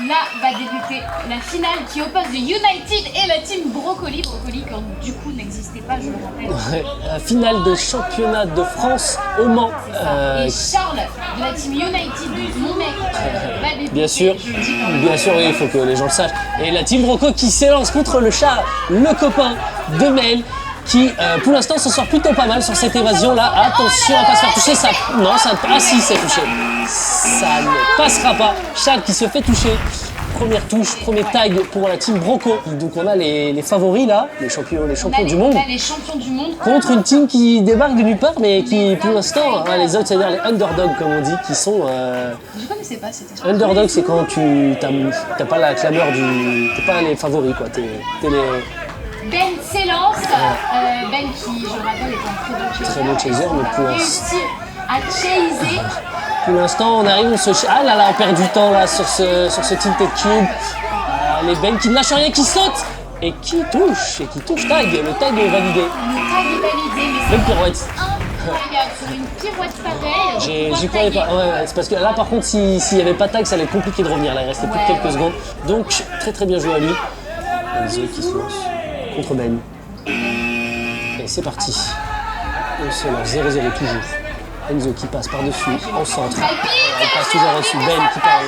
là va débuter la finale qui oppose le United et la team Brocoli. Brocoli qui du coup n'existait pas, je le rappelle. La finale de championnat de France au Mans. Et Charles de la team United, mon mec, va débuter. Bien sûr, oui, il faut que les gens le sachent. Et la team Broco qui s'élance contre le chat, le copain de Mel, qui pour l'instant s'en sort plutôt pas mal sur cette évasion là. Attention à pas se faire toucher, ça. Non, ça. Ah si, c'est touché. Ça ne passera pas. Charles qui se fait toucher. Première touche, premier tag pour la team Broco. Donc on a les favoris là, les champions du monde. Les champions du monde. Contre une team qui débarque de nulle part, mais qui pour l'instant, les outsiders, les underdogs comme on dit, qui sont. Je connaissais pas cette expression. Underdog, c'est quand tu t'as pas la clameur du. T'es pas les favoris quoi, t'es les. Ben s'élance, Ben qui, je le rappelle, est un très bon chaser, mais pour réussit à chaser. Pour l'instant, on arrive, ah là là, on perd du temps là sur ce tilted cube. Les Ben qui ne lâchent rien, qui sautent et qui touchent, tag. Le tag est validé. Le tag est validé, mais même pirouette. Incroyable, sur une pirouette pareille. J'y croyais pas. Ouais, c'est parce que là, par contre, s'il n'y avait pas de tag, ça allait être compliqué de revenir. Là, il restait plus que quelques secondes. Donc, très bien joué à lui. Enzo qui se lance contre Ben. Et c'est parti. On se lance 0-0 toujours. Enzo qui passe par-dessus, en centre. Il passe toujours au-dessus. Ben qui passe.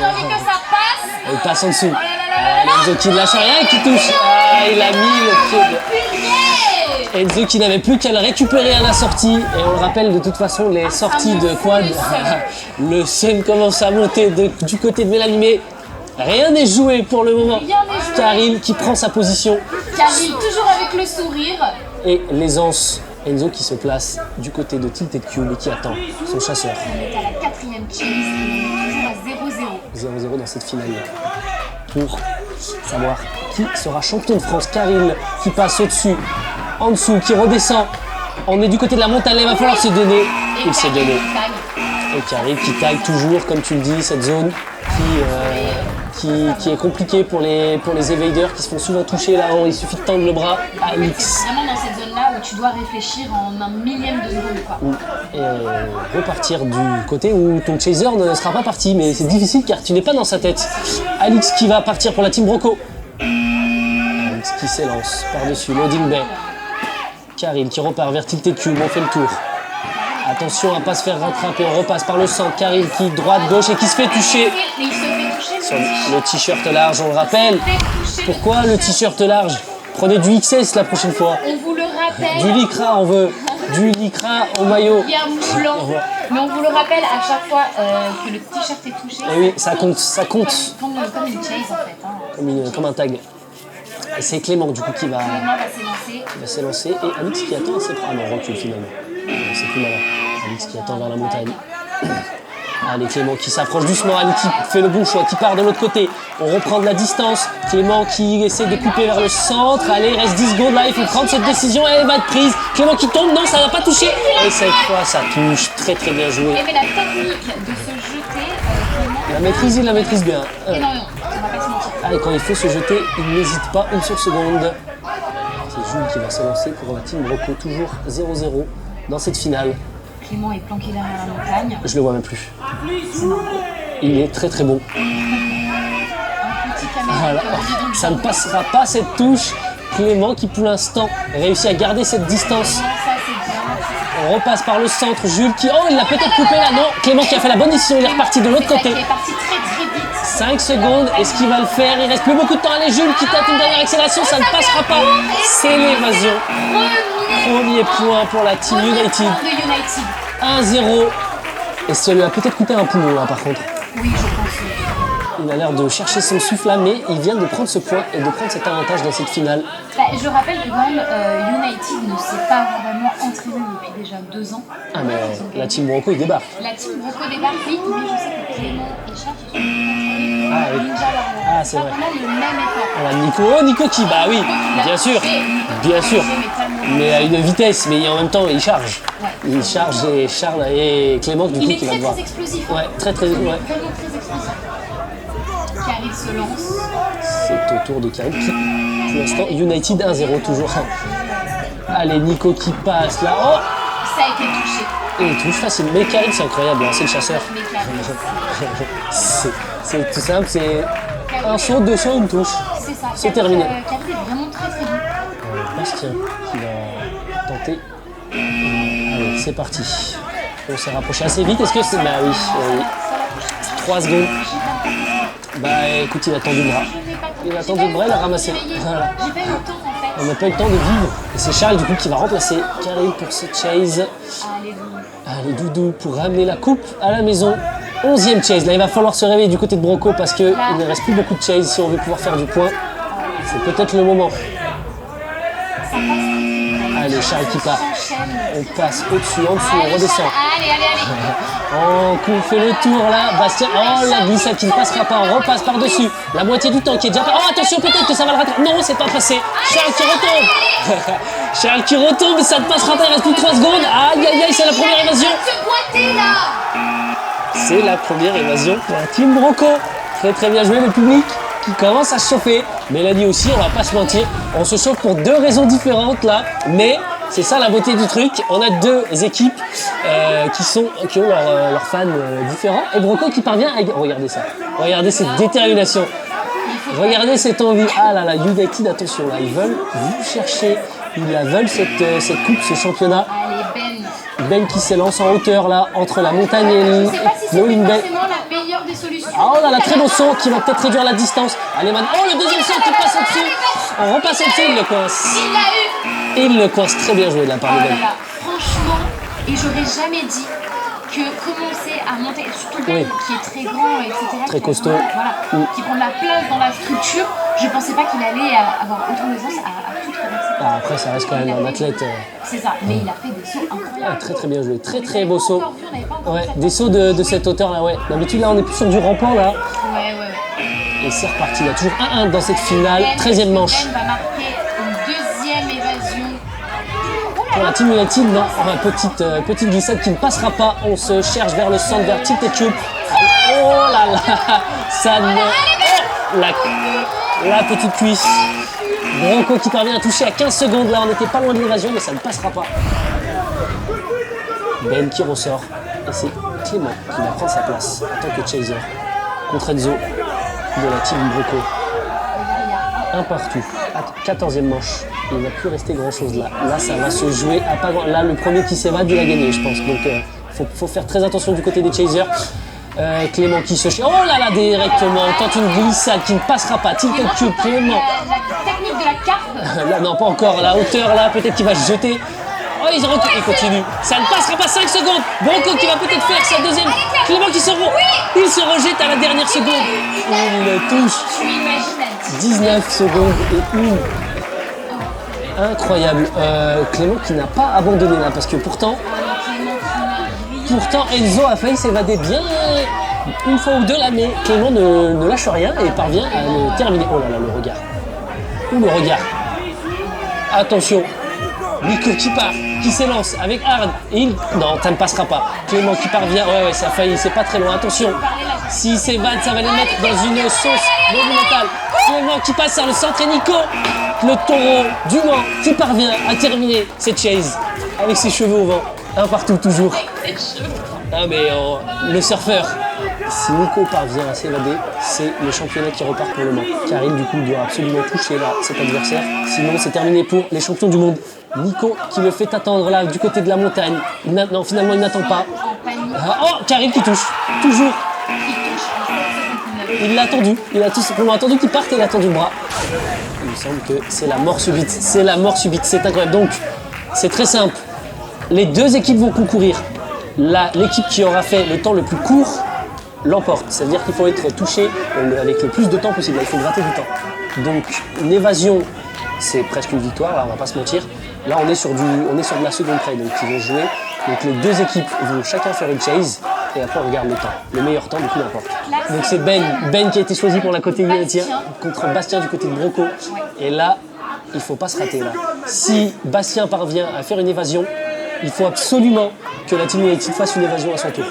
Il passe en dessous. Enzo qui ne lâche rien et qui touche. Ah, il a mis le pied. Enzo qui n'avait plus qu'à le récupérer à la sortie. Et on le rappelle, de toute façon, les sorties de quad, le sun commence à monter du côté de Mélanimé. Rien n'est joué pour le moment. Karine qui prend sa position. Karine toujours avec le sourire. Et l'aisance. Enzo qui se place du côté de Tilted Cube et qui attend son chasseur. On est à la 4e chase, toujours à 0-0. 0-0 dans cette finale pour savoir qui sera champion de France. Karine qui passe au-dessus, en dessous, qui redescend. On est du côté de la montagne, il va falloir se donner. Il s'est donné. Et Karine qui taille toujours, comme tu le dis, cette zone qui est compliquée pour les evaders qui se font souvent toucher là. Il suffit de tendre le bras. Alix. C'est vraiment dans cette zone-là où tu dois réfléchir en un millième de seconde, quoi. Et repartir du côté où ton chaser ne sera pas parti, mais c'est difficile car tu n'es pas dans sa tête. Alix qui va partir pour la team Broco. Alix qui s'élance par-dessus, loading bay. Karine qui repart vers Tilted Cube, on fait le tour. Attention à ne pas se faire rattraper, on repasse par le centre. Karine qui droite, gauche et qui se fait toucher. Sur le t-shirt large, on le rappelle. Pourquoi le t-shirt large? Prenez du XS la prochaine fois. On vous le rappelle. Du lycra, on veut. Du lycra au maillot. Bien moulant. Mais on vous le rappelle à chaque fois que le t-shirt est touché. Et oui, ça compte. Comme une chase en fait. Comme un tag. Et c'est Clément du coup qui va s'élancer. Et Alix qui attend assez près. Ah non, recule finalement. C'est plus malin. Alix qui attend vers la montagne. Allez, Clément qui s'approche doucement. Alix qui fait le bon choix, qui part de l'autre côté. On reprend de la distance. Clément qui essaie de couper vers le centre. Allez, il reste 10 secondes là. Il faut prendre cette décision. Elle va être prise. Clément qui tombe. Non, ça n'a pas touché. Et cette fois, ça touche. Très bien joué. Et mais la technique de se jeter, Clément. Il la maîtrise bien. Énormément. On va pas se mentir. Et quand il faut se jeter, il n'hésite pas une seule seconde. C'est Jules qui va se lancer pour la team Broco. Toujours 0-0 dans cette finale. Clément est planqué derrière la montagne. Je le vois même plus. Il est très bon. Voilà. Ça ne passera pas cette touche. Clément qui pour l'instant réussit à garder cette distance. On repasse par le centre. Jules qui... Oh, il l'a peut-être coupé là. Non, Clément qui a fait la bonne décision. Il est reparti de l'autre côté. Il est parti très vite. 5 secondes. Est-ce qu'il va le faire? Il reste plus beaucoup de temps. Allez, Jules qui tente une dernière accélération. Ça ne passera pas. C'est l'évasion. Premier point pour la team United. 1-0. Et ça lui a peut-être coupé un poumon là par contre. Oui, je pense. Il a l'air de chercher son souffle là, mais il vient de prendre ce point et de prendre cet avantage dans cette finale. Je rappelle que quand même United ne s'est pas vraiment entraîné depuis déjà 2 ans. Ah mais la team Broco il débarque. La team Broco débarque, oui, mais je sais que Clément et Charles se sont entraînés oui. Ninja Warrior. Ah c'est vrai. Pas vraiment le même effort. Voilà, Nico qui, bah oui, bien sûr. Mais à une vitesse, mais en même temps il charge. Ouais. Il charge et Charles et Clément du coup qui va le voir. Il est très explosif. Ouais, très Vraiment très explosif. Karine se lance. C'est au tour de Karine qui, pour l'instant, United 1-0 toujours. Allez, Nico qui passe là. Oh, ça a été touché. Et il touche facile. Mais Karine, c'est incroyable, hein, c'est le chasseur. C'est tout simple, c'est... Un saut, 2 sauts, une touche. C'est ça. C'est terminé. Karine est vraiment très très bon. Bastien qui va tenter. Allez, c'est parti. On s'est rapproché assez vite. Est-ce que c'est... Bah oui, oui. 3 secondes. Bah écoute, il a tendu le bras. Il a tendu le bras, il a ramassé. Voilà. J'ai pas eu le temps en fait. On n'a pas eu le temps de vivre. Et c'est Charles du coup qui va remplacer Karine pour ce chase. Allez, vous. Allez, Doudou pour ramener la coupe à la maison. 11e chase. Là, il va falloir se réveiller du côté de Broco parce qu'il ne reste plus beaucoup de chase si on veut pouvoir faire du point. C'est peut-être le moment. Ça passe. Allez, Charles qui part. On passe au-dessus, en dessous, on Allez, redescend. Charles, allez. On fait le tour là. Bastien, oh la glissade qui ne passera pas. On repasse par-dessus. La moitié du temps qui est déjà pas. Oh attention, peut-être que ça va le rattraper. Non, c'est pas passé. Charles qui retombe. Charles qui retombe, ça ne passera pas. Il reste plus de 3 secondes. Aïe aïe aïe, c'est la première évasion. Se boiter là. C'est la première évasion pour la team Broco. Très très bien joué le public qui commence à se chauffer. Mélanie aussi, on va pas se mentir. On se chauffe pour 2 raisons différentes là. Mais c'est ça la beauté du truc. On a 2 équipes qui ont leurs fans différents. Et Broco qui parvient à... Regardez ça. Regardez cette détermination. Regardez cette envie. Ah là là, United, attention là. Ils veulent vous chercher. Ils la veulent cette coupe, ce championnat. Allez, Ben. Ben qui s'élance en hauteur là, entre la montagne et Je sais pas si c'est Lowing Ben. forcément la meilleure des solutions. Ah, on a la très beau saut qui va peut-être réduire la distance. Allez, man. Oh, le deuxième saut qui passe au-dessus. On repasse au-dessus, il le coince. Il l'a eu. Il le coince très bien joué de la part Oh de là Ben. là, franchement, et j'aurais jamais dit que commencer à monter, surtout Ben Oui. qui est très grand, etc. Très qui a costaud. vraiment, voilà, qui prend de la place dans la structure, je pensais pas qu'il allait avoir autant d'aisance à tout traverser. Ah, après, ça reste quand même un athlète. C'est ça, mais il a fait des sauts incroyables. Très très bien joué. Très très beau saut. Encore vu, on n'avait pas encore Ouais, vu ça. des sauts de cette hauteur là, ouais. D'habitude, là, on est plus sur du rampant là. Ouais. Et c'est reparti. Il y a toujours 1-1 dans cette finale. Ben, 13e manche. Ben va marquer une deuxième évasion. Pour la Team United, non, petite glissade qui ne passera pas. On se cherche vers le centre, vers Tilted Cube. Oh là là, ça ne... Oh, la petite cuisse. Broco qui parvient à toucher à 15 secondes. Là, on n'était pas loin de l'évasion, mais ça ne passera pas. Ben qui ressort. Et c'est Clément qui va prendre sa place en tant que chaser contre Enzo de la Team Broco. Un partout, 14e manche. Il ne va plus rester grand chose là. Là, ça va se jouer à pas grand. Là, le premier qui s'évade, il a gagné, je pense. Donc, faut faire très attention du côté des chasers. Clément qui se... Oh là là, directement. On tente une glissade qui ne passera pas. Tilted Cube, Clément. La technique de la carte. Là, non, pas encore. La hauteur, là, peut-être qu'il va se jeter. Oh, il continue. Ça ne passera pas 5 secondes. Broco qui va peut-être faire sa deuxième. Clément qui se Il se rejette à la dernière seconde. Il le touche. Je suis imaginative. 19 secondes et 1. Incroyable. Clément qui n'a pas abandonné là parce que pourtant Enzo a failli s'évader bien une fois ou deux là, mais Clément ne lâche rien et parvient à le terminer. Oh là là, le regard. Ouh, le regard. Attention. Nico qui part, qui s'élance avec Hard. Et non, ça ne passera pas. Clément qui parvient. Ouais, ça a failli, c'est pas très loin. Attention. S'il s'évade, ça va les mettre dans une sauce monumentale. Clément qui passe sur le centre et Nico, le taureau du Mans, qui parvient à terminer cette chase avec ses cheveux au vent. Un partout toujours. Ah mais le surfeur. Si Nico parvient à s'évader, c'est le championnat qui repart pour le Mans. Karine du coup doit absolument toucher là cet adversaire. Sinon c'est terminé pour les champions du monde. Nico qui le fait attendre là du côté de la montagne. Non, finalement il n'attend pas. Oh, Karine qui touche. Toujours. Il l'a attendu. Il a tout simplement attendu qu'il parte et il a tendu le bras. Il me semble que c'est la mort subite. C'est la mort subite. C'est incroyable. Donc c'est très simple. Les deux équipes vont concourir. L'équipe qui aura fait le temps le plus court l'emporte. C'est-à-dire qu'il faut être touché avec le plus de temps possible. Il faut gratter du temps. Donc une évasion, c'est presque une victoire, là, on va pas se mentir. Là on est sur de la seconde près, donc ils vont jouer. Donc les deux équipes vont chacun faire une chase et après on regarde le temps. Le meilleur temps du coup l'emporte. Donc c'est Ben qui a été choisi pour la côté United contre Bastien du côté de Broco. Et là, il faut pas se rater là. Si Bastien parvient à faire une évasion, il faut absolument que la Team United fasse une évasion à son tour.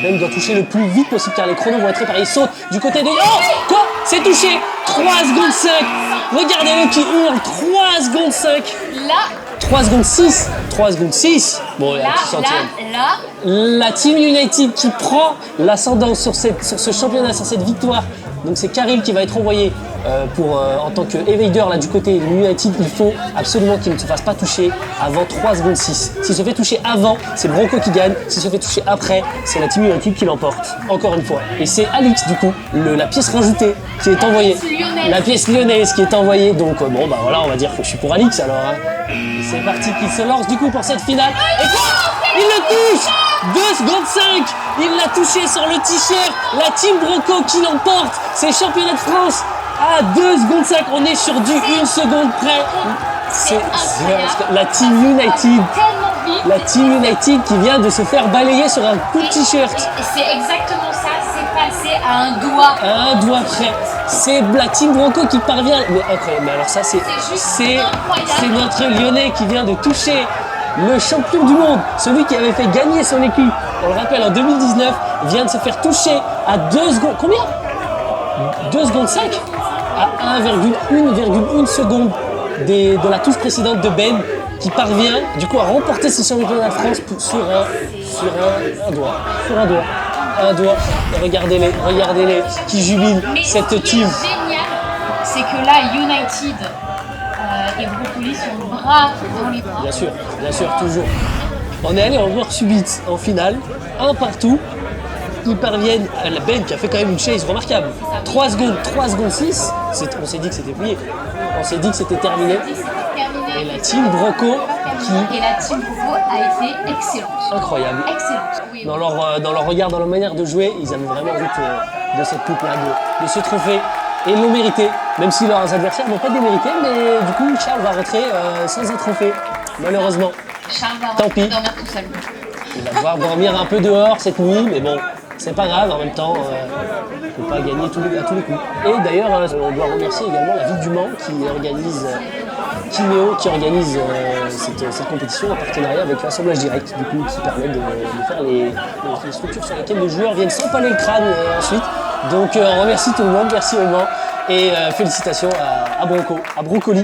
Ben doit toucher le plus vite possible car les chronos vont être réparés. Il saute du côté des... Oh, quoi? C'est touché. 3 secondes 5. Regardez-le qui hurle. 3 secondes 5. Là, 3 secondes 6. 3 secondes 6. Bon, là, la Team United qui prend l'ascendant sur ce championnat, sur cette victoire Donc c'est Karyl qui va être envoyé en tant que evader là du côté de United. Il faut absolument qu'il ne se fasse pas toucher avant 3 secondes 6. S'il se fait toucher avant, c'est Bronco qui gagne. S'il se fait toucher après, c'est la Team United qui l'emporte. Encore une fois. Et c'est Alix du coup, la pièce rajoutée qui est envoyée. La pièce lyonnaise qui est envoyée. Donc bon bah voilà, on va dire que je suis pour Alix alors. Hein. Et c'est parti qu'il se lance du coup pour cette finale. Et quoi? Il le touche! 2 secondes 5, il l'a touché sur le t-shirt, la Team Bronco qui l'emporte, c'est championnat de France à 2 secondes 5, on est sur du 1 seconde près. C'est la Team United, qui vient de se faire balayer sur un coup de t-shirt. Et c'est exactement ça, c'est passé à un doigt. À un doigt près. C'est la Team Bronco qui parvient, mais incroyable, mais alors ça c'est notre Lyonnais qui vient de toucher le champion du monde, celui qui avait fait gagner son équipe, on le rappelle en 2019, vient de se faire toucher à 2 secondes, combien 2 secondes 5 à 1,1 seconde de la touche précédente de Ben, qui parvient du coup à remporter ce championnat de France sur un doigt. Regardez-les qui jubilent cette team. Ce qui est génial, c'est que là, United et Broccoli sont bras dans les bras. Bien sûr, toujours. On est allé en mort subite en finale, un partout. Ils parviennent à la Ben qui a fait quand même une chase remarquable. 3 secondes 6, on s'est dit que c'était plié. On s'est dit que c'était terminé. Et la Team Bronco Et la Team Bronco a été excellente. Incroyable. Excellente. Oui, dans leur regard, dans leur manière de jouer, ils avaient vraiment envie de cette coupe-là, de ce trophée. Et ils l'ont mérité, même si leurs adversaires n'ont pas démérité, mais du coup Charles va rentrer sans un trophée, malheureusement. Charles va Tant pis. dormir tout seul. Il va devoir dormir un peu dehors cette nuit, mais bon, c'est pas grave, en même temps, il ne faut pas gagner à tous les coups. Et d'ailleurs, on doit remercier également la ville du Mans qui organise Kinéo, cette compétition en partenariat avec l'assemblage direct, du coup, qui permet de faire les structures sur lesquelles les joueurs viennent s'empaler le crâne ensuite. Donc on remercie tout le monde, merci au Mans et félicitations à Bronco, à Broccoli.